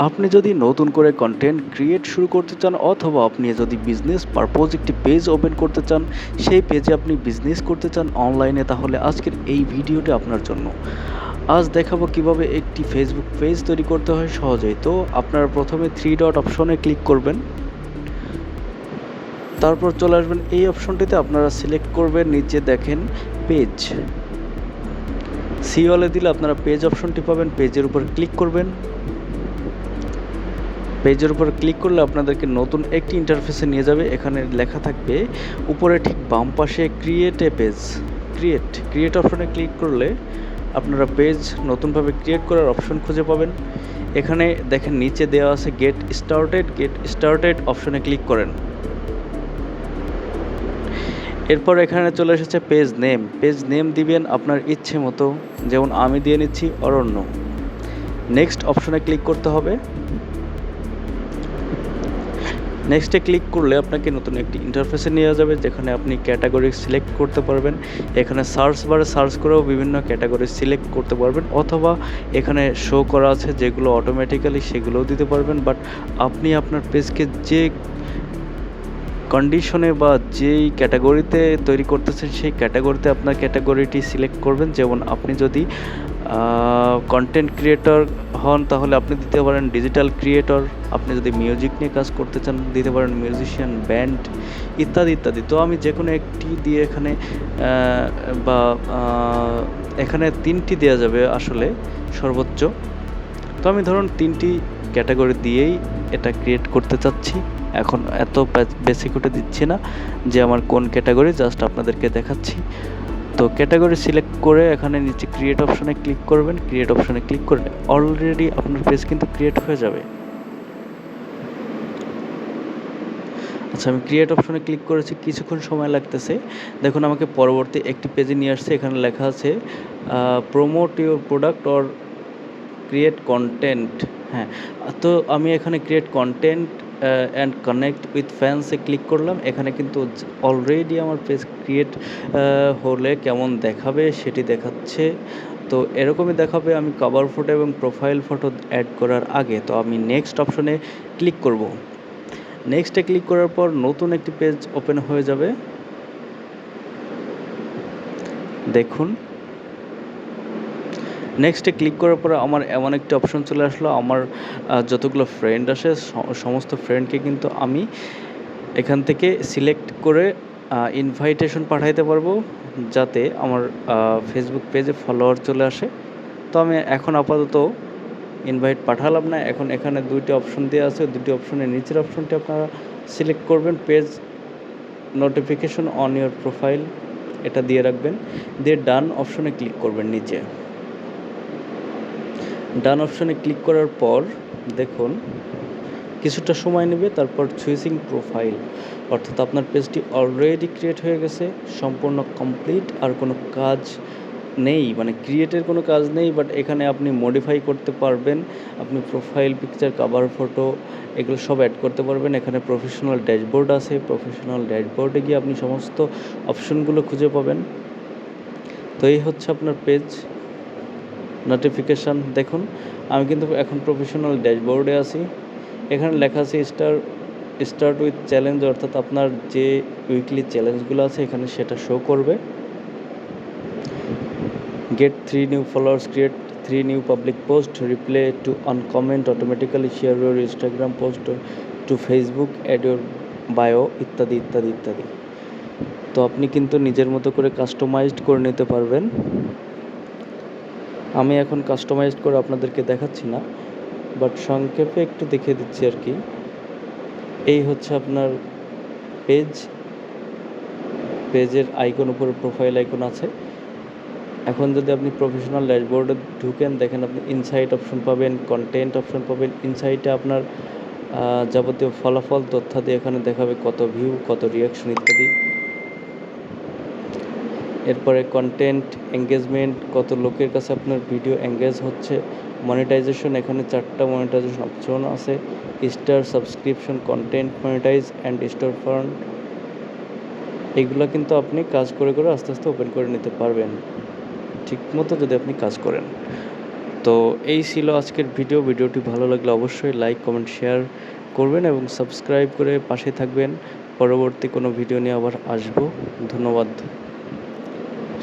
আপনি যদি নতুন করে কন্টেন্ট ক্রিয়েট শুরু করতে চান অথবা আপনি যদি বিজনেস পারপোজ একটি পেজ ওপেন করতে চান, সেই পেজে আপনি বিজনেস করতে চান অনলাইনে, তাহলে আজকের এই ভিডিওটি আপনার জন্য। আজ দেখাবো কিভাবে একটি ফেসবুক পেজ তৈরি করতে হয় সহজেই। তো আপনারা প্রথমে 3 ডট অপশনে ক্লিক করবেন, তারপর চলে আসবেন এই অপশনটিতে। আপনারা সিলেক্ট করবেন, নিচে দেখেন পেজ, সি অলে দিলে আপনারা পেজ অপশনটি পাবেন। পেজের উপর ক্লিক করবেন। পেজের উপর ক্লিক করলে আপনাদেরকে নতুন একটি ইন্টারফেসে নিয়ে যাবে। এখানে লেখা থাকবে উপরে ঠিক বাম পাশে ক্রিয়েট এ পেজ। ক্রিয়েট অপশনে ক্লিক করলে আপনারা পেজ নতুনভাবে ক্রিয়েট করার অপশন খুঁজে পাবেন। এখানে দেখেন নিচে দেওয়া আছে গেট স্টার্টেড অপশনে ক্লিক করেন। এরপর এখানে চলে এসেছে পেজ নেম দিবেন আপনার ইচ্ছে মতো, যেমন আমি দিয়ে নিচ্ছি অরণ্য। নেক্সট অপশনে ক্লিক করতে হবে। নেক্সটে ক্লিক করলে আপনাকে নতুন একটি ইন্টারফেসে নিয়ে যাবে, যেখানে আপনি ক্যাটাগরি সিলেক্ট করতে পারবেন। এখানে সার্চ বারে সার্চ করেও বিভিন্ন ক্যাটাগরি সিলেক্ট করতে পারবেন, অথবা এখানে শো করা আছে যেগুলো অটোমেটিক্যালি, সেগুলোও দিতে পারবেন। বাট আপনি আপনার পেজকে যে কন্ডিশনে বা যেই ক্যাটাগরিতে তৈরি করতেছেন, সেই ক্যাটাগরিতে আপনার ক্যাটাগরিটি সিলেক্ট করবেন। যেমন আপনি যদি কন্টেন্ট ক্রিয়েটর হন, তাহলে আপনি দিতে পারেন ডিজিটাল ক্রিয়েটর। আপনি যদি মিউজিক নিয়ে কাজ করতে চান, দিতে পারেন মিউজিশিয়ান, ব্যান্ড ইত্যাদি ইত্যাদি। তো আমি যে কোনো একটি দিয়ে এখানে বা এখানে 3টি দেওয়া যাবে আসলে সর্বোচ্চ। তো আমি ধরুন 3টি ক্যাটাগরি দিয়েই এটা ক্রিয়েট করতে চাচ্ছি। এখন এত বেশি করে দিচ্ছি না যে আমার কোন ক্যাটাগরি, জাস্ট আপনাদেরকে দেখাচ্ছি। তো ক্যাটাগরি সিলেক্ট করে এখানে নিচে ক্রিয়েট অপশনে ক্লিক করবেন। ক্রিয়েট অপশনে ক্লিক করলে অলরেডি আপনার পেজ কিন্তু ক্রিয়েট হয়ে যাবে। আচ্ছা, আমি ক্রিয়েট অপশনে ক্লিক করেছি, কিছুক্ষণ সময় লাগতেছে। দেখুন আমাকে পরবর্তী একটি পেজে নিয়ে আসছে। এখানে লেখা আছে promote your product or create content. হ্যাঁ, তো আমি এখানে create content and connect with ফ্যান্সে ক্লিক করলাম। এখানে কিন্তু অলরেডি আমার পেজ ক্রিয়েট হলে কেমন দেখাবে সেটি দেখাচ্ছে। তো এরকমই দেখাবে আমি কভার ফটো এবং প্রোফাইল ফটো অ্যাড করার আগে। তো আমি নেক্সট অপশনে ক্লিক করব। নেক্সটে ক্লিক করার পর নতুন একটি পেজ ওপেন হয়ে যাবে। দেখুন নেক্সটে ক্লিক করার পরে আমার এমন একটি অপশন চলে আসলো। আমার যতগুলো ফ্রেন্ড আসে সমস্ত ফ্রেন্ডকে কিন্তু আমি এখান থেকে সিলেক্ট করে ইনভাইটেশন পাঠাইতে পারবো, যাতে আমার ফেসবুক পেজে ফলোয়ার চলে আসে। তো আমি এখন আপাতত ইনভাইট পাঠালাম না। এখন এখানে 2টি অপশন দেওয়া আছে, 2টি অপশনের নিচের অপশনটি আপনারা সিলেক্ট করবেন, page notification on your profile, এটা দিয়ে রাখবেন। দিয়ে ডান অপশনে ক্লিক করবেন। নিচে ডান অপশনে ক্লিক করার পর দেখুন কিছুটা সময় নেবে, তারপর চুইজিং প্রোফাইল, অর্থাৎ আপনার পেজটি অলরেডি ক্রিয়েট হয়ে গেছে, সম্পূর্ণ কমপ্লিট। আর কোনো কাজ নেই, মানে ক্রিয়েটের কোনো কাজ নেই। বাট এখানে আপনি মডিফাই করতে পারবেন। আপনি প্রোফাইল পিকচার, কভার ফটো এগুলো সব অ্যাড করতে পারবেন। এখানে প্রফেশনাল ড্যাশবোর্ড আছে, প্রফেশনাল ড্যাশবোর্ডে গিয়ে আপনি সমস্ত অপশনগুলো খুঁজে পাবেন। তো এই হচ্ছে আপনার পেজ নোটিফিকেশান। দেখুন আমি কিন্তু এখন প্রফেশনাল ড্যাশবোর্ডে আছি। এখানে লেখা আছে স্টার্ট উইথ চ্যালেঞ্জ, অর্থাৎ আপনার যে উইকলি চ্যালেঞ্জগুলো আছে এখানে সেটা শো করবে। Get 3 new followers, create 3 new public post, reply to on comment, automatically share your Instagram post to Facebook, add your bio ইত্যাদি ইত্যাদি ইত্যাদি। তো আপনি কিন্তু নিজের মতো করে কাস্টমাইজড করে নিতে পারবেন। আমি এখন কাস্টমাইজড করে আপনাদেরকে দেখাচ্ছি না, বাট সংক্ষেপে একটু দেখিয়ে দিচ্ছি আর কি। এই হচ্ছে আপনার পেজের আইকন, উপরে প্রোফাইল আইকন আছে। এখন যদি আপনি প্রফেশনাল ড্যাশবোর্ডে ঢুকেন, দেখেন আপনি ইনসাইট অপশন পাবেন, কন্টেন্ট অপশন পাবেন। ইনসাইটে আপনার যাবতীয় ফলাফল তথ্যাদি এখানে দেখাবে, কত ভিউ, কত রিয়াকশন ইত্যাদি। এরপরে কন্টেন্ট এঙ্গেজমেন্ট, কত লোকের কাছে আপনার ভিডিও এঙ্গেজ হচ্ছে। মনিটাইজেশন, এখানে 4টা মনিটাইজেশন অপশন আছে, star, subscription, content monetise and store fund. এগুলো কিন্তু আপনি কাজ করে করে আস্তে আস্তে ওপেন করে নিতে পারবেন, ঠিক মতো যদি আপনি কাজ করেন। তো এই ছিল আজকের ভিডিওটি ভালো লাগলে অবশ্যই লাইক কমেন্ট শেয়ার করবেন এবং সাবস্ক্রাইব করে পাশে থাকবেন। পরবর্তী কোনো ভিডিও নিয়ে আবার আসবো। ধন্যবাদ।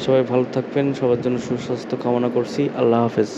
সবাই ভালো থাকবেন, সবার জন্য সুস্বাস্থ্য কামনা করছি। আল্লাহ হাফেজ।